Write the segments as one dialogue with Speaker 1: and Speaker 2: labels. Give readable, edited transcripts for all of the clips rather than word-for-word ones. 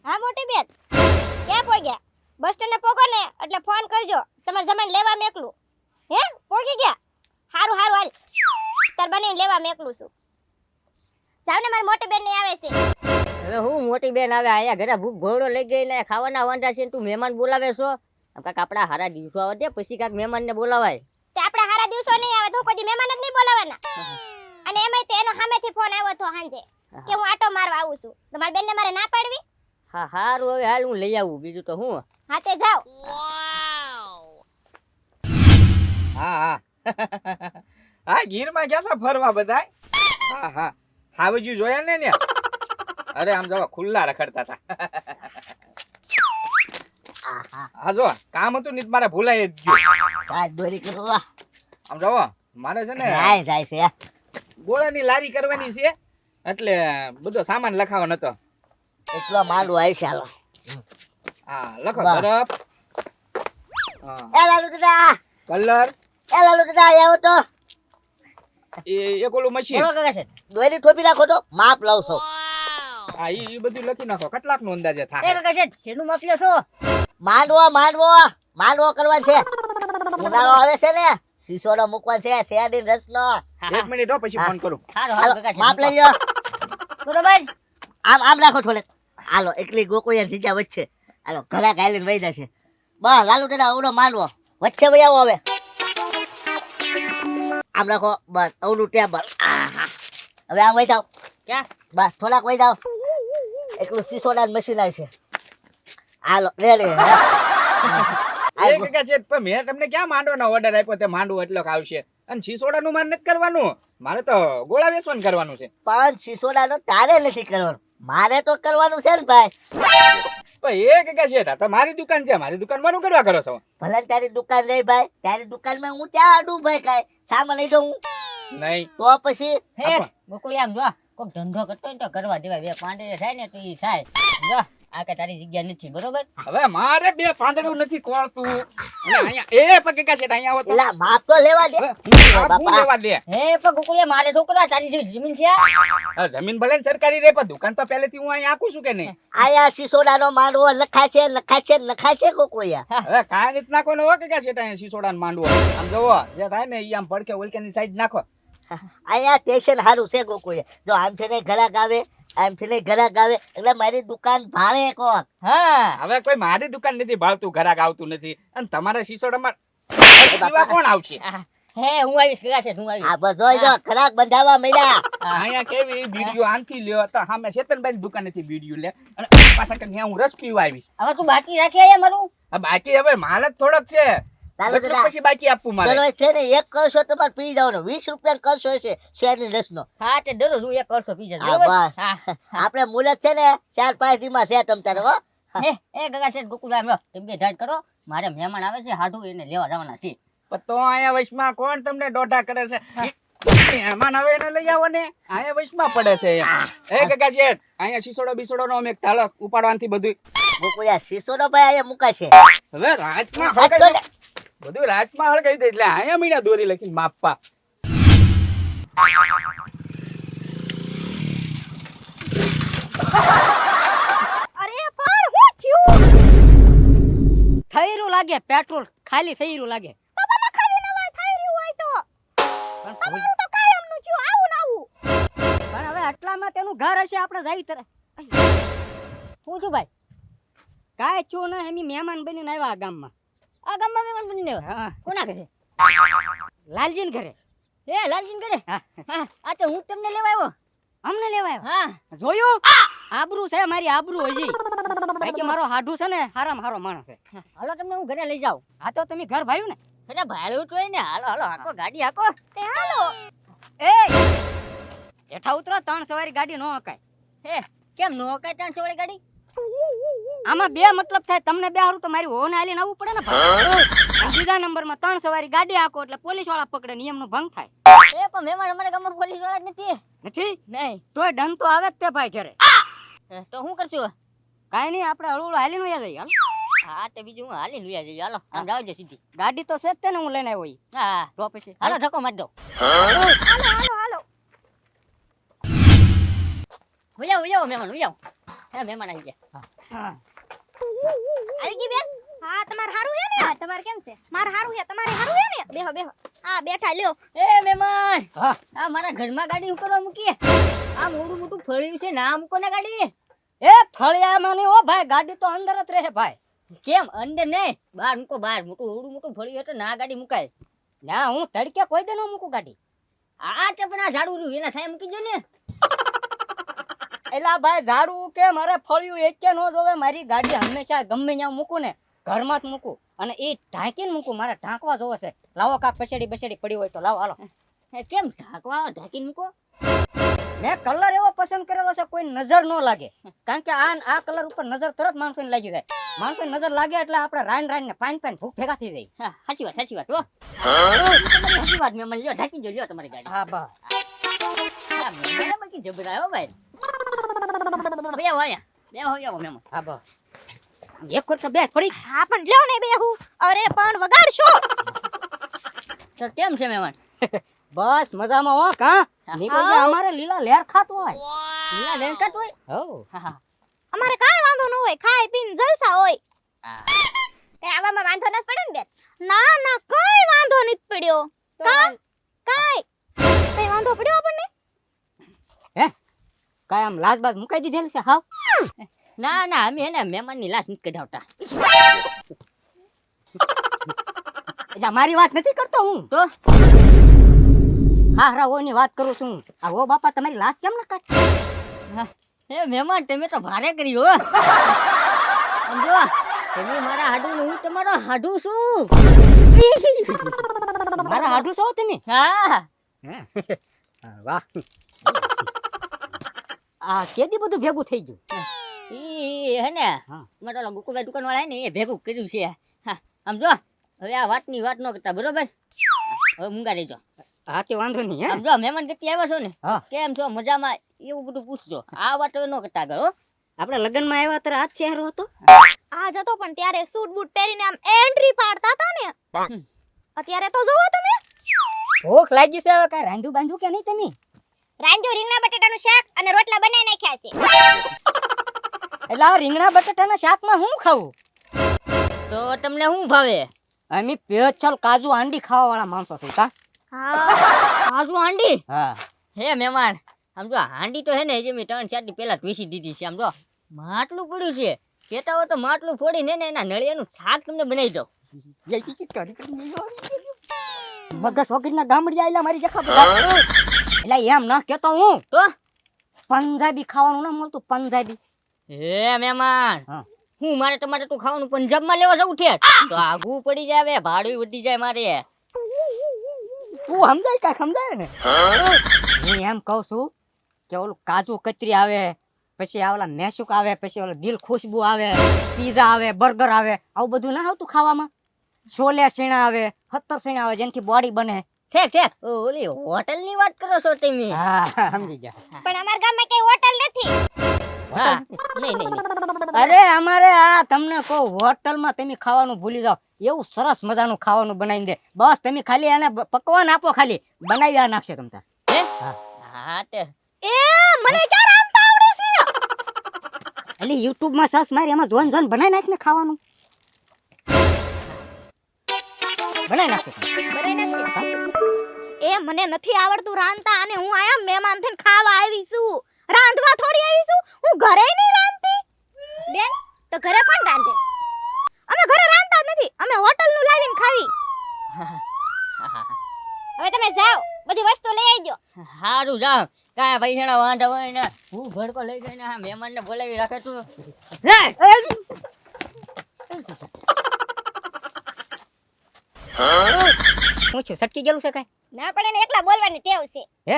Speaker 1: હા મોટી બેન ક્યાં પહોંચ્યા? બસ સ્ટેન્ડે પોગો ને એટલે ફોન કરજો. તમારે જમાઈને લેવા મેકલું. હે પહોંચી ગયા? હારું હારું હાલ. તાર બનીને લેવા મેકલું છું. જાવ ને મારી મોટી બેન ની આવે છે.
Speaker 2: હવે હું મોટી બેન આવે આયા ઘરે ભૂખ ભોળો લઈ ગઈ ને ખાવાના વાંધા છે તું મહેમાન બોલાવે છો? આમ કાક આપડા હારા દિવસો આવે દે પછી કાક મહેમાન ને બોલાવાય.
Speaker 1: તે આપણા હારા દિવસો નહીં આવે તો કોઈ મહેમાન જ નહીં બોલાવાના. અને એમાંય તે એનો સામેથી ફોન આવ્યો તો હાંજે કે હું આટો મારવા આવું છું. તો મારી બેનને મારે ના પાડવી?
Speaker 2: હા હારું હવે હાલ હું લઈ આવું બીજું તો હું.
Speaker 1: હા તે જાઓ.
Speaker 3: હા હા હા ગીરમાં ગયા તા ફરવા બધા. હા હા હાવજુ જોયા ને ને અરે આમ જવા ખુલ્લા રખડતા હતા. હા જો કામ હતું ને મારે ભૂલાય જ ગયું.
Speaker 4: કાજ દોરી કરવા
Speaker 3: આમ જવો મારે છે ને
Speaker 4: જાય છે
Speaker 3: ગોળાની લારી કરવાની છે એટલે બધો સામાન લખાવાનો હતો.
Speaker 4: એટલો માલું આવી ચાલો.
Speaker 3: હા લખો
Speaker 4: વાહ.
Speaker 3: બરફ હા
Speaker 4: એ લાલુ દાદા
Speaker 3: કલર
Speaker 4: એ લાલુ દાદા આવો તો
Speaker 3: એક ઓલું મશીન
Speaker 2: બોલો કાકા છે
Speaker 4: દોરી થોપી નાખો તો માપ લઉં છો.
Speaker 3: હા ઈ બધું લખી નાખો કેટલાક નો અંદાજે
Speaker 2: એ
Speaker 3: થાય.
Speaker 2: કાકા છે શેનું માફિયા છો?
Speaker 4: માંડવો કરવાનો છે. ઉનાળો આવે છે ને શીશોડો મૂકવાનો છે શેરડી રસનો.
Speaker 3: એક મિનિટ હો પછી ફોન કરું.
Speaker 2: હારું
Speaker 4: હાલો,
Speaker 2: હારું કાકા છે
Speaker 4: માપ લઈ લ્યો.
Speaker 2: બરોબર.
Speaker 4: આમ રાખો થોડે. હાલો એકલી ગોકુળિયા જીજા વચ્ચે. હાલો ઘરા ગાલીને વહી જશે. બસ લાલુ દાદા ઓલો માંડવો વચ્ચે વહી આવો હવે. આમ રાખો બસ અવળું ટેબલ. હવે આમ વહી જાઓ
Speaker 2: ક્યાં?
Speaker 4: બસ થોડાક વહી જાઓ. એકલું શીશોડાનું મશીન આવશે. હાલો રેડી
Speaker 3: એક કે છે પણ મેં તમને ક્યાં માંડવાનો ઓર્ડર આપ્યો તે માંડવો એટલો આવશે અને શીસોડાનું મારે નથી કરવાનું. મારે તો ગોળા વેચવાનું કરવાનું છે.
Speaker 4: પણ શીશોડાનો તારે નથી કરવાનું મારે તો કરવાનું છે ને ભાઈ.
Speaker 3: પણ એક કે છે તો મારી દુકાન છે મારી દુકાનમાં શું કરવા કરો છો?
Speaker 4: ભલે ને તારી દુકાન રહી ભાઈ તારી દુકાનમાં હું ત્યાં આડું ભાઈ કાંઈ સામાન લઈ જાઉં
Speaker 3: નહીં
Speaker 4: તો પછી
Speaker 2: હે બકુલી આમ જો કોક ધંધો કરતો હોય ને તો કરવા દેવાય. બે પાંડે થાય ને તો ઈ થાય. જો આ કે તારી જગ્યા નથી બરોબર.
Speaker 3: હવે મારે બે પાંદડું નથી કોળતું અને અહીંયા એ પણ કે છે અહીંયા આવો તો
Speaker 4: એલા માપ તો લેવા દે.
Speaker 3: હવે હું લેવા દે.
Speaker 2: હે પણ બકુલી મારે છોકરા તારી જેવી જમીન છે?
Speaker 3: હવે જમીન ભલે ને સરકારી રે પણ દુકાન તો પહેલેથી હું અહીંયા આખું છું કે નહીં.
Speaker 4: આયા શીશોડાનો માંડવો લખાય છે કોકોયા.
Speaker 3: હવે કાંઈ નથી નાખવાનો હો કે છે અહીંયા શીસોડાને માંડવો. આમ જોવો જે થાય ને ઈ આમ પડકે ઓલકેની સાઈડ નાખો.
Speaker 4: આયા સ્ટેશન સારું છે કોકોયા. જો આમથી નહીં ઘરાક આવે આમથી નહીં ઘરાક આવે એટલે મારી દુકાન ભાવે કોક.
Speaker 2: હા
Speaker 3: હવે કોઈ મારી દુકાન નથી ભાળતું ઘરાક આવતું નથી અને તમારા શીસોડામાં પીવા કોણ આવશે?
Speaker 2: હે હું આવીશ કાકા છે હું આવીશ.
Speaker 4: આ બધો જો ઘરાક બંધાવા મળ્યા.
Speaker 3: અહીંયા કેવી વિડીયો આનથી લ્યો તો સામે ચેતનભાઈ દુકાનેથી વિડીયો લે અને પાછા કે હું રસ પીવા આવીશ.
Speaker 2: હવે તું બાકી રાખી આયા મારું.
Speaker 3: આ બાકી હવે માલ જ થોડોક છે
Speaker 4: ચાલો
Speaker 3: એટલે
Speaker 4: દાદા.
Speaker 3: પછી બાકી આપવું મારે.
Speaker 4: ચલો છે ને એક કરશો તમારે પી જવાનો 20 રૂપિયા કરશો છે શેરની રસનો.
Speaker 2: હા તે દરરોજ હું એક કરશો પી જશે
Speaker 4: હા,
Speaker 2: બરોબર.
Speaker 4: બસ.
Speaker 2: હા
Speaker 4: આપણે મુલત છે ને 4-5 દીમાં છે તમ તારે હો.
Speaker 2: હે એ કાકા છે ગોકુલ આમ તમે બે ઢાળ કરો. મારે મહેમાન આવે છે હાડું એને લેવા જવાના છે.
Speaker 3: પણ તો અહીંયા વચમાં કોણ તમને દોઢા કરે છે? મહેમાન હવે એને લઈ આવો ને અહીંયા વચમાં પડે છે એમ. એ કાકા શેઠ અહીંયા શીસોડો બિસોડો નો અમે તાળો ઉપાડવાથી બધું
Speaker 4: ગોકુળિયા શીશોડો ભાઈ અહીંયા મુકાશે.
Speaker 3: હવે રાજમાં
Speaker 4: હા, તો
Speaker 3: હળગાઈ બધું રાજમાં હળગાઈ દે એટલે અહીંયા મહિના દોરી લખીને માપવા.
Speaker 1: અરે પણ હું થયું?
Speaker 2: થઈરું લાગે પેટ્રોલ ખાલી થઈરું લાગે.
Speaker 1: બાબા લખાવી નવાય થઈ રહ્યું હોય તો. તમારું તો કાયમનું થયું આવું ને આવું.
Speaker 2: પણ હવે આટલામાં તેનું ઘર હશે આપણે જાય તરે. હું છું ભાઈ કાંઈ છું ને એમ મહેમાન બનીને આવ્યા આ ગામમાં. આ ગામમાં મહેમાન બનીને આવ્યા? હા. કોના ઘરે? લાલજીન ઘરે. એ લાલજીન ઘરે? હા આ તો હું તમને લેવા આવ્યો. અમને લેવા આવ્યો? હા જોયું આબરૂ છે મારી આબરૂ હજી. બાકી મારો હાડું છે ને હારામાં હારો માણસ છે. હાલો તમને હું ઘરે લઈ જાઉં. હા તો તમે ઘર ભાયું ને? એટલે ભાડું તો ને હાલો હાલો હાકો ગાડી હાકો.
Speaker 1: તે હાલો.
Speaker 2: એ હેઠા ઉતરો 3 સવારી ગાડી નો હકાય. હે કેમ નો હકાય 3 સવારી ગાડી? આમાં બે મતલબ થાય તમને બે હારું તો મારી હોને હાલીને આવવું પડે ને ભાઈ. બીજા નંબરમાં 3 સવારી ગાડી હાકો એટલે પોલીસ વાળા પકડે નિયમનો ભંગ થાય. એ પણ મહેમાન અમારા ગામમાં પોલીસ વાળા જ નથી. નથી? નહીં. તોય દંડ તો આવે જ તે ભાઈ ઘરે. તો શું કરશું? કાઈ નહીં આપણે હળવું હાલીને વયા જઈએ હાલ. હા તે બીજું હું હાલીને વયા જઈએ હાલો. આમ જાવજે સીધી. ગાડી તો છે જ તે ને હું લઈને આવ્યો. હા તો પછી હાલો ધક્કો મારી દો.
Speaker 1: હાલો.
Speaker 2: ઉયાવ મહેમાન ઉયાવ. હે મહેમાન આવી ગયા.
Speaker 1: આવી ગઈ બેન? હા, તમારે હારું હે ને? હા, તમારે કેમ છે? મારે હારું હે, તમારે હારું હે ને? બેહો બેહો. હા, બેઠા લ્યો.
Speaker 2: એ મહેમાન
Speaker 3: હા
Speaker 2: આ મારા ઘરમાં ગાડી હું કરવા મૂકી આ મોટું મોટું ફળિયું છે ના મૂકો ને ગાડી એ ફળિયામાં નહીં હો ભાઈ ગાડી તો અંદર જ રહે ભાઈ કેમ અંદર નહીં બહાર મૂકો બહાર મોટું ફળિયું એટલે ના ગાડી મુકાય ના હું તડકે કોઈ દે ન મૂકું ગાડી આ ટપના ઝાડુ રહ્યું એના સામે મૂકી દો ને એલા ભાઈ ઝાડુ કે મારે ફળિયું એક કે ન જોવે મારી ગાડી હંમેશા ગમે ત્યાં મૂકું ને ઘરમાં જ મૂકું અને એ ઢાંકીને મૂકું મારે ઢાંકવા જોવે છે લાવો કાક પછેડી પડી હોય તો લાવો હાલો કેમ ઢાંકીને મૂકો મેં કલર એવો પસંદ કરેલો છે કોઈ નજર ન લાગે કારણ કે આ કલર ઉપર નજર તરત માણસોને લાગી જાય માણસોને નજર લાગે એટલે આપણે રાઈન ને પાન ભૂખ ભેગા થઈ જાય સાચી વાત હો સાચી વાત મેં લ્યો ઢાંકી જો લ્યો તમારી ગાડી હા બસ બાકી જબરા હો ભાઈ બે હોય મેમ હા બસ એક કરતા બે પડી
Speaker 1: હા, પણ લ્યો ને બેહું. અરે પણ વગાડશો.
Speaker 2: સર કેમ છે મહેમાન બસ મજામાં હો કા નીકળી ગયા અમારે લીલા લેર ખાતો હોય લીલા લેર ખાતો હોય હો હા
Speaker 1: અમારે કાંઈ વાંધો ન હોય, ખાઈ પીને જલસા હોય. તે આવામાં વાંધો નથી પડ્યો ને બેન? ના ના, કઈ વાંધો નથી પડ્યો. કાંઈ વાંધો પડ્યો આપણને?
Speaker 2: હે કાય આમ લાજ બાજ મુકાઈ દીધેલ છે હાવ ના ના અમે હે ને મહેમાનની લાશ નથી કઢાવતા એટલે મારી વાત નથી કરતો હું તો હા ઓની વાત કરું છું આ ઓ બાપા તમારી લાશ કેમ ના કાઢ હે મહેમાન તમે તો ભારે કર્યું હો સમજો તમે મારા હાડું ને હું તમારો હાડું છું મારા હાડું છો તમે હા વાહ આ કેદી બધું ભેગું થઈ ગયું ઈ હે ને મારા ઓલા ગુકુભાઈ દુકાન વાળા હે ને એ ભેગું કર્યું છે હા સમજો હવે આ વાતની વાત ન કરતા બરોબર હવે મૂંગા રહેજો હા કે વાંધો નહીં હે સમજો મહેમાન ગતિ આવ્યા છો ને કેમ છો મજામાં એવું બધું પૂછજો આ વાત હવે ન કરતા આગળ હો આપણે લગ્નમાં આવ્યા ત્યારે આજ ચહેરો હતો
Speaker 1: આજ હતો પણ ત્યારે સૂટ બૂટ પહેરીને આમ એન્ટ્રી પાડતા હતા ને. અત્યારે તો જોવો તમે.
Speaker 2: ભૂખ લાગી છે હવે કઈ રાંધું બાંધું કે નહીં તમે
Speaker 1: રાંજો રીંગણા બટેટાનું શાક અને રોટલા બનાવી નાખ્યા છે.
Speaker 2: એટલે આ રીંગણા બટાટાના શાકમાં હું ખાવું તો તમને શું ભાવે અમે પેચલ કાજુ આંડી ખાવા વાળા માણસો છે કા કાજુ આંડી હા હે મહેમાન સમજો હાંડી તો હે ને જે મેં 3-4 દી પહેલા પીસી દીધી છે સમજો માટલું પડ્યું છે કેતા હોય તો માટલું ફોડીને ને એના નળિયાનું શાક તમને બનાવી દો મગસ વગરના ગામડી આયલા મારી જખા એટલે એમ ના કેતો હું તો પંજાબી ખાવાનું ના મળતું પંજાબી હે મહેમાન હું મારે ટમાટર તું ખાવાનું પંજાબમાં લેવા જવું છે તો આગું પડી જાય ભાડું વધી જાય મારે તું સમજાય કાંઈ સમજાય ને હું એમ કહું છું કે ઓલું કાજુ કતરી આવે પછી ઓલા મેસુક આવે પછી ઓલું દિલ ખુશ્બુ આવે પીઝા આવે બર્ગર આવે આવું બધું ના આવતું ખાવામાં છોલે સીણા આવે 70 સીણા આવે જેનાથી બોડી બને ઠેક ઓલી હોટલ ની વાત કરો છો તમે હા સમજી ગયા
Speaker 1: પણ અમારા ગામમાં કઈ હોટલ નથી.
Speaker 2: હા નહીં અરે અમારે આ તમને કહું હોટલમાં તમે ખાવાનું ભૂલી જાઓ એવું સરસ મજાનું ખાવાનું બનાવી દે બસ તમે ખાલી એને પકવાન આપો ખાલી બનાવી દે નાખશે તમતા હે હા તે
Speaker 1: એ મને ક્યાં રાંધતા આવડે છે?
Speaker 2: એટલે YouTube માં સર્ચ મારી એમાં જોન બનાવી નાખ ને ખાવાનું બનાવી નાખશે
Speaker 1: બનાવી નાખશે. એ મને નથી આવડતું રાંધતા અને હું આયા મહેમાન થઈને ખાવા આવી છું. રાંધવા થોડી આવી છું, હું ઘરે નહીં રાંધતી. બેન તો ઘરે કોણ રાંધે? અમે ઘરે રાંધતા જ નથી, અમે હોટલ નું લાવીને ખાવી. હવે તમે જાઓ બધી વસ્તુ લઈ આવજો.
Speaker 2: સારું જાવ કાંઈ પૈસાના વાંધા હોય ને હું ભડકો લઈ જઈને આ મહેમાનને બોલાવી રાખે તું હું છું સટકી ગયેલું છે કાંઈ
Speaker 1: ના પડે ને એકલા બોલવાની ટેવ છે.
Speaker 2: હે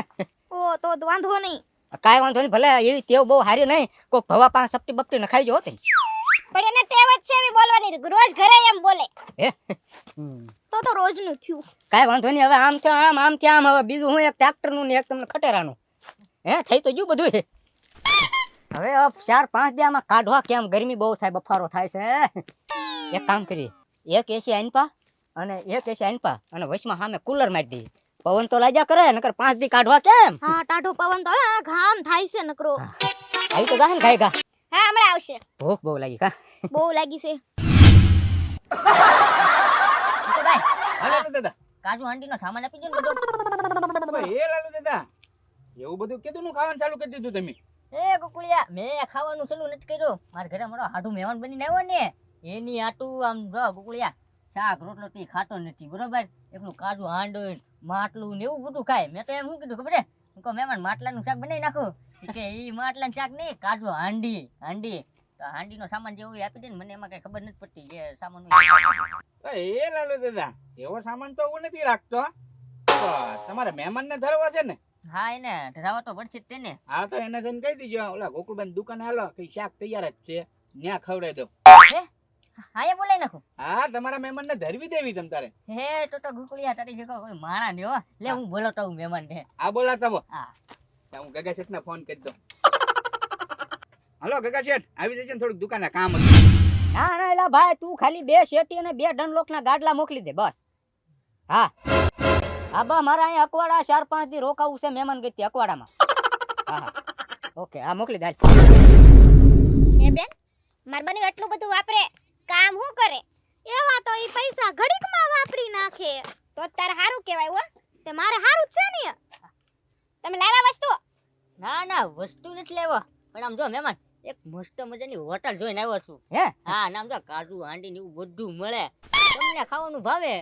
Speaker 1: ઓ તો વાંધો નહીં.
Speaker 2: કાંઈ વાંધો નહીં ભલે એવી તેવ બહુ સારી નહીં કોક ભવા પાંચ સપટી બપટી નખાઈ જો હોતે
Speaker 1: પણ એને ટેવ જ છે એવી બોલવાની, રોજ ઘરે એમ બોલે.
Speaker 2: હે
Speaker 1: તો રોજનું થયું.
Speaker 2: કાંઈ વાંધો નહીં હવે આમ થયા આમ ત્યાં હવે બીજું હું એક ટ્રેક્ટરનું ને એક તમને ખટેરાનું હે થઈ તો ગયું બધું હવે 4-5 દી આમાં કાઢવા કેમ ગરમી બહુ થાય બફારો થાય છે એક કામ કરીએ એક એસી આનપા અને એક એસી આનપા અને વચમાં સામે કુલર મારી દઈએ પવન તો લાગ્યા કરે નકર 5 દી કાઢવા કેમ
Speaker 1: હા ટાઢો પવન તો ઘામ થાય છે નકરો.
Speaker 2: આવી તો જાય ને ગાય ગા
Speaker 1: હા હમણાં આવશે
Speaker 2: ભૂખ બહુ લાગી કા
Speaker 1: બહુ લાગી છે
Speaker 2: ભાઈ
Speaker 3: હા લાલુ દાદા
Speaker 2: કાજુ હાંડીનો સામાન આપી દો ને બધો
Speaker 3: એ લાલુ દાદા એવું બધું કીધું નું ખાવાનું ચાલુ કરી દીધું તમે
Speaker 2: એ ગોકુળિયા મેં ખાવાનું ચાલુ નથી કર્યું મારા ઘરે મારો હાડું મહેમાન બનીને આવ્યો ને એની આટું આમ જો ગોકુળિયા શાક રોટલો તી ખાતો નથી બરોબર એકલું કાજુ હાંડો માટલું ને એવું બધું ખાય મેં તો એમ શું કીધું ખબર છે હું કહું મહેમાન માટલાનું શાક બનાવી નાખું કે ઈ માટલાનું શાક નહીં કાજુ હાંડી તો હાંડીનો સામાન જેવું એ આપી દે ને મને એમાં કઈ ખબર નથી પડતી એ સામાન
Speaker 3: એ લાલુ દાદા એવો સામાન તો હું નથી રાખતો તો તમારે મહેમાન ને ધરવા છે ને
Speaker 2: હા એને ધરાવા તો પડશે જ તેને
Speaker 3: હા તો એને જઈને કહી દીજો ઓલા ગોકુળબેન દુકાને હાલો કઈ શાક તૈયાર જ છે ન્યા ખવડાવી દો
Speaker 2: હા એ બોલાઈ નાખું
Speaker 3: હા તમારા મહેમાન ને ધરવી દેવી તમ તારે
Speaker 2: હે તો ગુકળિયા તારી જગ્યા કોઈ માણા ને હો લે હું બોલાવતો હું મહેમાન ને
Speaker 3: આ બોલાતા હો
Speaker 2: હા
Speaker 3: હું ગગા શેઠ ને ફોન કરી દઉં હલો ગગા શેઠ આવી જજો ને થોડુંક દુકાને કામ હતું
Speaker 2: ના ના એલા ભાઈ તું ખાલી 2 શેટી અને 2 ડનલોક ના ગાડલા મોકલી દે બસ હા આબા મારા અહીં અકવાડા 4-5 દી રોકાવું છે મહેમાન ગઈ અકવાડામાં હા હા ઓકે આ મોકલી દે
Speaker 1: એ બેન માર બન્યું એટલું બધું વાપરે કામ શું કરે એવા તો ઈ પૈસા ઘડીકમાં વાપરી નાખે તો તારે સારું કહેવાય હો તે મારે સારું જ છે ને તમે લાવ્યા વસ્તુ
Speaker 2: ના ના વસ્તુ નથી લેવો પણ આમ જો મહેમાન એક મસ્ત મજાની હોટલ જોઈને આવ્યો છું હે હા નામ જો કાજુ હાંડી ને એવું બધું મળે તમને ખાવાનું ભાવે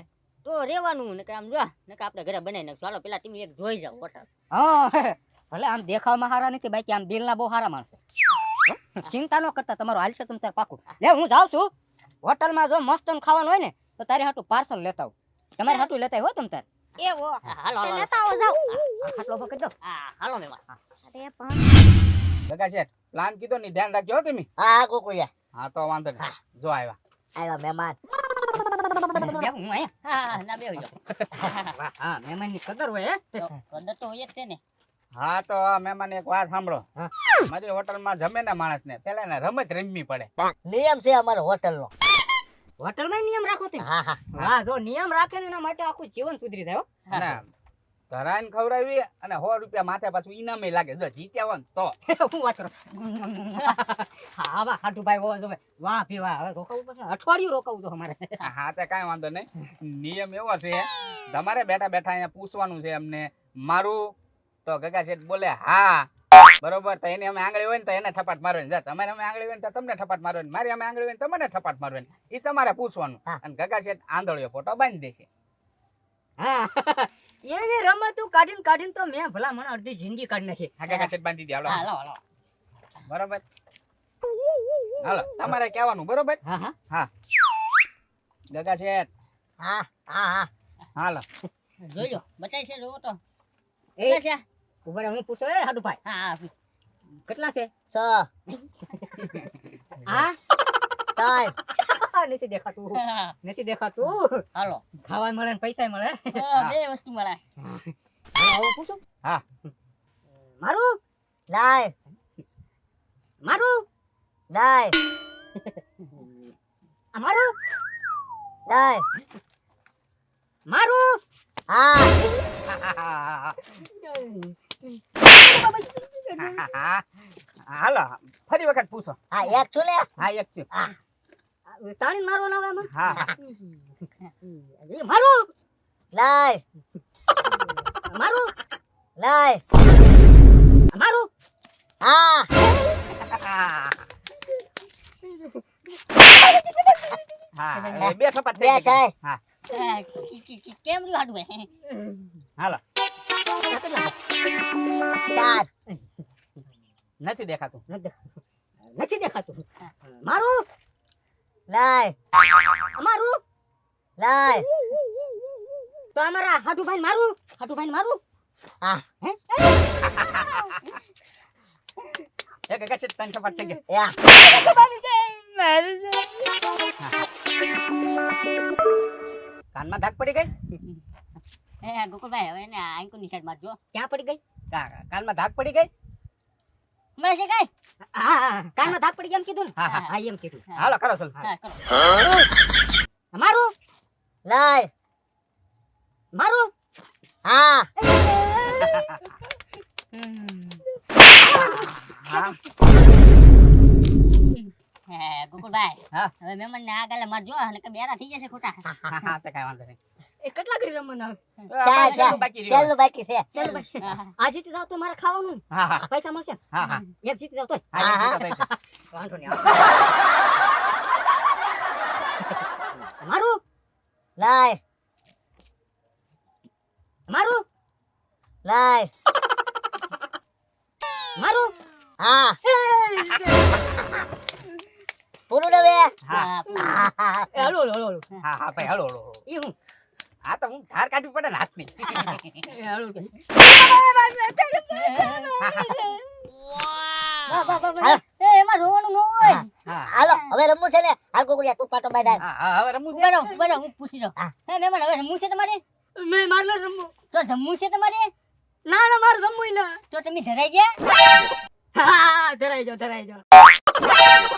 Speaker 2: તો રેવાનું ને કે આમ જો ને કે આપણે ઘરે બનાવી નાખશું ચાલો પેલા તમે એક જોઈ જાવ હોટલ હા ભલે આમ દેખાવમાં સારા નથી બાકી આમ દિલના બહુ સારા માણસ ચિંતા ન કરતા તમારું હાલશે તમે તાર પાકું લે હું જાઉં છું હોટલમાં જો મસ્ત ખાવાનું હોય ને તો તારે હાટું પાર્સલ લેતા આવું તમારે હાટું લેતા હો તમે તાર
Speaker 1: એવો
Speaker 2: હાલો
Speaker 1: તે લેતા આવો જાવ
Speaker 2: આટલો પકડી દો હા હાલો મહેમાન
Speaker 1: અરે પણ
Speaker 3: ગગા શેઠ પ્લાન કીધો ને ધ્યાન રાખજો હો તમે
Speaker 4: હા ગોકુળિયા
Speaker 3: હા તો વાંધો નહીં જો આવ્યા
Speaker 4: આવ્યા મહેમાન
Speaker 2: બેહું હું અહીંયા હા ના બેહી જાઓ હા મહેમાનની કદર હોય હે કદર તો હોય જ છે ને
Speaker 3: હા તો મહેમાન એક વાત સાંભળો મારી હોટલમાં જમે ને માણસ ને પેલા એને રમત રમવી પડે
Speaker 4: નિયમ છે અમારો હોટલનો
Speaker 2: હોટલમાં નિયમ રાખો તે
Speaker 4: હા હા
Speaker 2: હા જો નિયમ રાખે ને એના માટે આખું જીવન સુધરી જાય હો
Speaker 3: અને ધરાઈને ખવડાવી અને 100 રૂપિયા માથે પાછું ઇનામે લાગે જો જીત્યા હોય ને તો
Speaker 2: હું વાત કરું હા વાહ હાટુ ભાઈ વાહ જો વાહ ભી વાહ હવે રોકાવું પડશે અઠવાડિયું રોકાવું તો અમારે
Speaker 3: હા તે કાંઈ વાંધો નહીં નિયમ એવો છે તમારે બેઠા બેઠા અહીંયા પૂછવાનું છે અમને મારું તો ગગા શેઠ બોલે હા બરોબર તો એની અમે આંગળી હોય ને તો એને થપાટ મારવાની જા તમારે અમે આંગળી હોય ને તો તમને થપાટ મારવાની મારી અમે આંગળી હોય ને તમને થપાટ મારવાની એ તમારે પૂછવાનું અને ગગા શેઠ આંધળીયો ફોટો બાંધી દેશે
Speaker 2: હા એને રમતું કાઢીને તો મેં ભલા મને અડધી જિંદગી કાઢી નાખી
Speaker 3: હા ગગા શેઠ બાંધી દે હાલો
Speaker 2: હાલો હાલો
Speaker 3: બરોબર હાલો તમારે કહેવાનું બરોબર
Speaker 2: હા હા
Speaker 3: હા ગગા શેઠ
Speaker 4: હા હા હા
Speaker 3: હાલો
Speaker 2: જોઈજો બતાય છે જોવો તો કેટલા છે ઉભા રહે, હું પૂછો એ હાડુ ભાઈ હા હા પૂછ. કેટલા છે
Speaker 4: 6
Speaker 2: હા
Speaker 4: 3
Speaker 2: નથી દેખાતું હાલો ખાવા મળે ને પૈસા મળે બે વસ્તુ મળે હવે પૂછું
Speaker 3: હા
Speaker 2: મારું
Speaker 4: નાય
Speaker 2: મારું
Speaker 4: નાય
Speaker 2: મારું
Speaker 4: નાય
Speaker 2: મારું
Speaker 4: હા
Speaker 3: હાલો ફરી વખત પૂછો
Speaker 4: હા એક છું લે
Speaker 3: હા એક છે
Speaker 2: તાળી મારવો ના આવે આમાં
Speaker 3: હા
Speaker 2: મારું
Speaker 4: નાય
Speaker 2: મારું
Speaker 4: નાય
Speaker 2: મારું
Speaker 4: હા
Speaker 3: હા બે થપાટ
Speaker 4: બે
Speaker 3: થઈ ગઈ
Speaker 4: થાય.
Speaker 3: હા
Speaker 2: કેમ રહ્યું હાડું ભાઈ
Speaker 3: હાલો
Speaker 4: 4
Speaker 3: નથી દેખાતું
Speaker 2: નથી દેખાતું મારું
Speaker 4: નાય
Speaker 2: અમારું
Speaker 4: નાય
Speaker 2: તો અમારા હાડુભાઈ મારું
Speaker 4: હા
Speaker 3: એક એક છે ત્રણ થપાટ થઈ ગઈ
Speaker 4: યા
Speaker 3: કાનમાં ધાક પડી ગઈ
Speaker 2: એ ગોકુલભાઈ હવે એને આંકુની સાઈડ મારજો ક્યાં પડી ગઈ
Speaker 3: કાનમાં ધાક પડી ગઈ
Speaker 2: મને છે કઈ હા કાનમાં ધાક પડી ગઈ એમ કીધું ને
Speaker 3: હા, હા.
Speaker 2: હા એમ કીધું
Speaker 3: હાલો કરો સલ
Speaker 2: હા કરો મારું
Speaker 4: નાય
Speaker 2: મારું
Speaker 4: હા
Speaker 3: હા
Speaker 2: ગોકુળભાઈ
Speaker 3: હા.
Speaker 2: હવે મહેમાનને આ ગાલે મારજો અને કે બેરા થઈ જશે ખોટા
Speaker 3: હા હા તે કાંઈ વાંધો નહીં
Speaker 2: એ કેટલા ઘડી રમવાના
Speaker 4: શા
Speaker 3: ચાલો બાકી રહ્યો.
Speaker 4: ચાલો બાકી છે
Speaker 2: ચાલો ભાઈ આ જીતી જાવ તો મારે ખાવાનું
Speaker 3: હા હા
Speaker 2: પૈસા મળશે
Speaker 3: હા હા
Speaker 2: એક જીતી જાવ તો
Speaker 3: હા
Speaker 4: હા,
Speaker 3: જીતો થઈ ગયો.
Speaker 2: વાંધો નહીં મારું
Speaker 4: લાય
Speaker 2: મારું
Speaker 4: લાય
Speaker 2: મારું
Speaker 4: હા પૂરું ને બે
Speaker 3: હા
Speaker 2: હલો હલો હલો
Speaker 3: હા હા ભાઈ હળો હળો
Speaker 2: એ હું
Speaker 3: હા તો હું ધાર કાઢવી પડે ને હાથની
Speaker 2: હલો કે એ એમાં રોવાનું ન હોય
Speaker 3: હા
Speaker 4: હાલો હવે રમવું છે ને હાલ ગોકુળિયા તું પાટો બાંધ
Speaker 3: હા હા હવે રમવું છે
Speaker 2: બરાબર હું પૂછી દઉં હે મહેમાન હવે જમવું છે તમારે મેં મારે જમવું તો જમવું છે તમારે ના ના મારે જમવું ના તો તમે ધરાઈ ગયા હા ધરાઈ જાઓ